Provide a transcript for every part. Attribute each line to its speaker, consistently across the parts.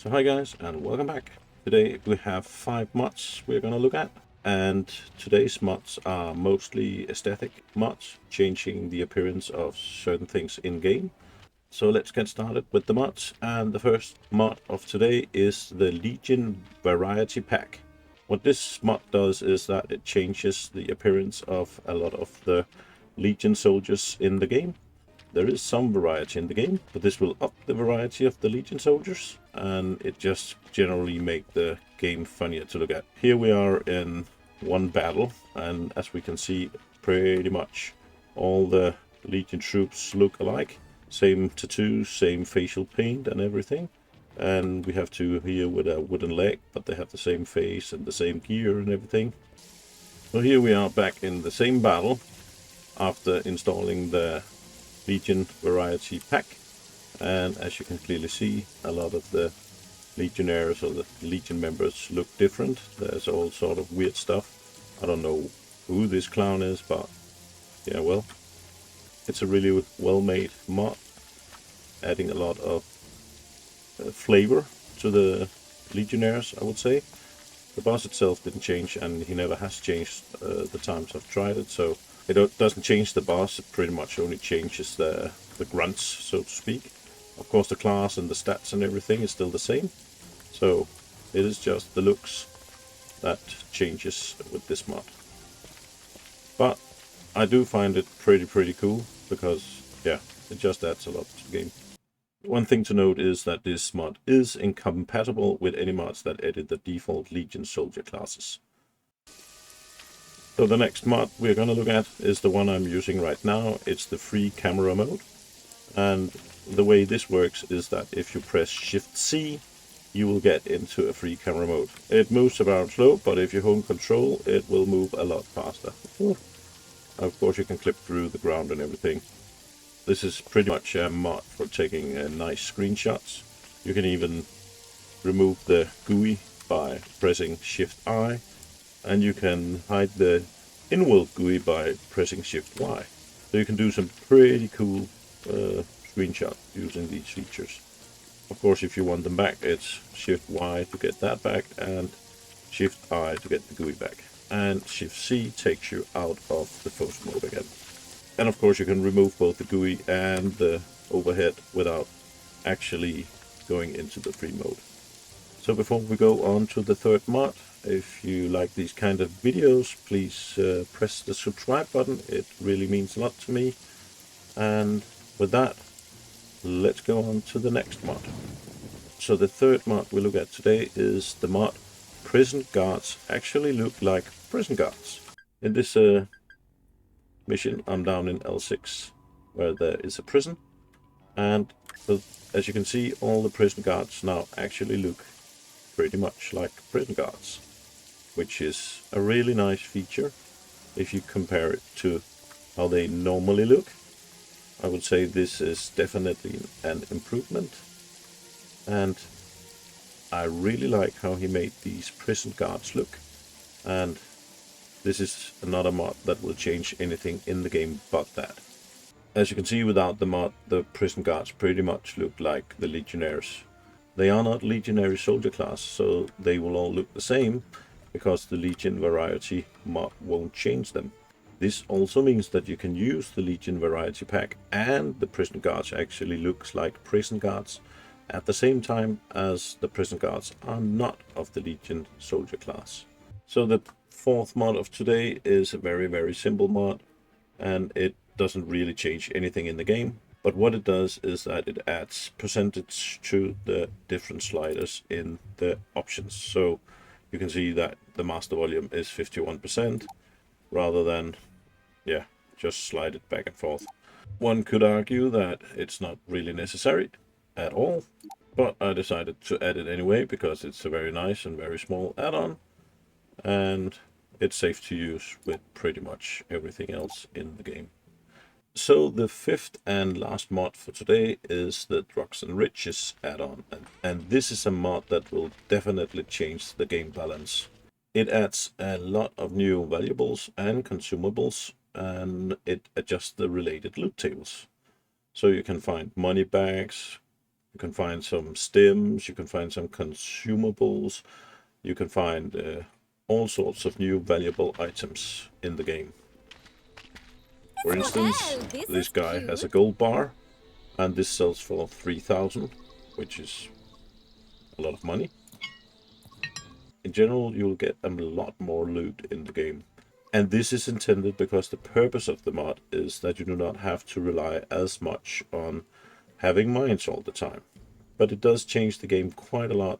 Speaker 1: So hi guys and welcome back. Today we have 5 mods we're gonna look at, and today's mods are mostly aesthetic mods, changing the appearance of certain things in game. So let's get started with the mods, and the first mod of today is the Legion Variety Pack. What this mod does is that it changes the appearance of a lot of the Legion soldiers in the game. There is some variety in the game, but this will up the variety of the Legion soldiers, and it just generally make the game funnier to look at. Here we are in one battle, and as we can see, pretty much all the Legion troops look alike. Same tattoos, same facial paint and everything. And we have two here with a wooden leg, but they have the same face and the same gear and everything. So here we are back in the same battle after installing the Legion Variety Pack, and as you can clearly see, a lot of the Legionnaires or the Legion members look different. There's all sort of weird stuff. I don't know who this clown is, but yeah, well, it's a really well made mod, adding a lot of flavor to the Legionnaires, I would say. The boss itself didn't change, and he never has changed the times I've tried it, so it doesn't change the boss. It pretty much only changes the grunts, so to speak. Of course, the class and the stats and everything is still the same, so it is just the looks that changes with this mod. But I do find it pretty cool, because yeah, it just adds a lot to the game. One thing to note is that this mod is incompatible with any mods that edit the default Legion soldier classes. So the next mod we're going to look at is the one I'm using right now. It's the free camera mode. And the way this works is that if you press Shift C, you will get into a free camera mode. It moves around slow, but if you hold control, it will move a lot faster. Of course, you can clip through the ground and everything. This is pretty much a mod for taking nice screenshots. You can even remove the GUI by pressing Shift I. And you can hide the in-world GUI by pressing Shift Y. So you can do some pretty cool screenshots using these features. Of course, if you want them back, it's Shift Y to get that back, and Shift I to get the GUI back. And Shift C takes you out of the post mode again. And of course, you can remove both the GUI and the overhead without actually going into the free mode. So before we go on to the third mod, if you like these kind of videos, please press the subscribe button. It really means a lot to me. And with that, let's go on to the next mod. So the third mod we look at today is the mod Prison Guards actually look like prison guards. In this mission, I'm down in L6, where there is a prison. And as you can see, all the prison guards now actually look pretty much like prison guards, which is a really nice feature if you compare it to how they normally look. I would say this is definitely an improvement, and I really like how he made these prison guards look. And this is another mod that will change anything in the game but that. As you can see, without the mod, the prison guards pretty much look like the Legionnaires. They are not Legionary soldier class, so they will all look the same, because the Legion Variety mod won't change them. This also means that you can use the Legion Variety Pack and the Prison Guards actually looks like prison guards at the same time as the prison guards are not of the Legion soldier class. So the fourth mod of today is a very simple mod, and it doesn't really change anything in the game. But what it does is that it adds percentage to the different sliders in the options. So you can see that the master volume is 51% rather than, yeah, just slide it back and forth. One could argue that it's not really necessary at all, but I decided to add it anyway because it's a very nice and very small add-on, and it's safe to use with pretty much everything else in the game. So the fifth and last mod for today is the Drugs and Riches add-on, and this is a mod that will definitely change the game balance. It adds a lot of new valuables and consumables, and it adjusts the related loot tables. So you can find money bags, You can find some stems, you can find some consumables, you can find all sorts of new valuable items in the game. For instance,
Speaker 2: Well, this
Speaker 1: this
Speaker 2: is
Speaker 1: guy has a
Speaker 2: cute.
Speaker 1: gold bar, and this sells for 3,000, which is a lot of money. In general, you'll get a lot more loot in the game. And this is intended because the purpose of the mod is that you do not have to rely as much on having mines all the time. But it does change the game quite a lot,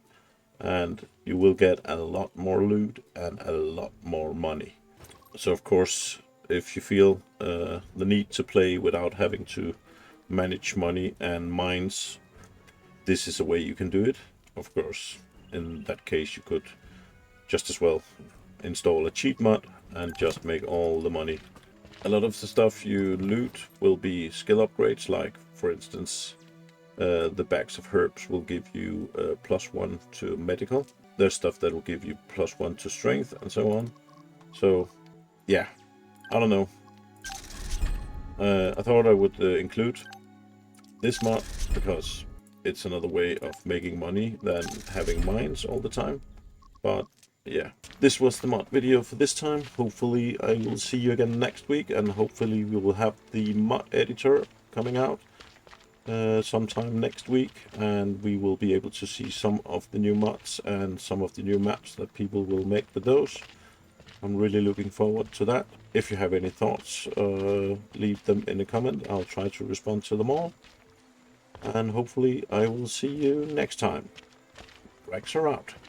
Speaker 1: and you will get a lot more loot and a lot more money. So of course, if you feel the need to play without having to manage money and mines, this is a way you can do it. Of course, in that case, you could just as well install a cheat mod and just make all the money. A lot of the stuff you loot will be skill upgrades, like for instance, the bags of herbs will give you +1 to medical. There's stuff that will give you +1 to strength and so on. So yeah, I don't know. I thought I would include this mod because it's another way of making money than having mines all the time. But yeah, this was the mod video for this time. Hopefully I will see you again next week, and hopefully we will have the mod editor coming out sometime next week, and we will be able to see some of the new mods and some of the new maps that people will make with those. I'm really looking forward to that. If you have any thoughts, leave them in a comment. I'll try to respond to them all. And hopefully I will see you next time. Rex are out.